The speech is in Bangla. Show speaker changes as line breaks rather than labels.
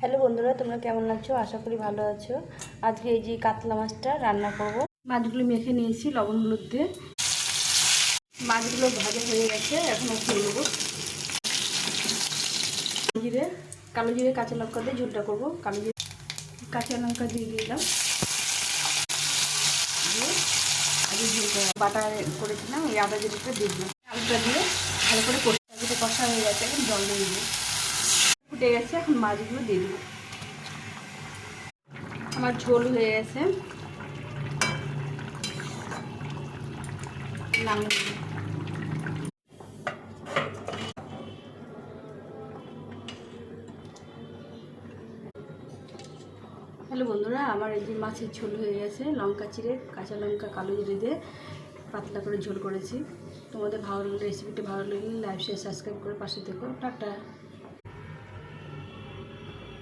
হ্যালো বন্ধুরা, তোমরা কেমন আছো? আশা করি ভালো আছো। আজকে এই যে কাতলা মাছটা রান্না করব। মাছগুলো মেখে নিয়েছি লবণ হলুদ দিয়ে। মাছগুলো ভাজা হয়ে গেছে, এখন উঠিয়ে নেবো। কালো জিরে কাঁচা লঙ্কা দিয়ে ঝোলটা করবো। কালো জিরে কাঁচা লঙ্কা দিয়ে দিলাম, দিয়ে আগে ঝোলটা বাটা করেছিলাম ওই আদা জিরেটা দিয়ে দিলাম। আলুটা দিয়ে ভালো করে কষা হয়ে গেছে, এখন জল দিয়ে দিই। ফুটে গেছে, এখন মাছগুলো দিয়ে দেবো। আমার ঝোল হয়ে গেছে, নামিয়ে দিই। হ্যালো বন্ধুরা, আমার এই যে মাছের ঝোল হয়ে গেছে। লঙ্কা চিড়ে কাঁচা লঙ্কা কালো জিরে দিয়ে পাতলা করে ঝোল করেছি। তোমাদের রেসিপিটা ভালো লাগলে লাইক শেয়ার সাবস্ক্রাইব করে পাশে থেকো। টাটা।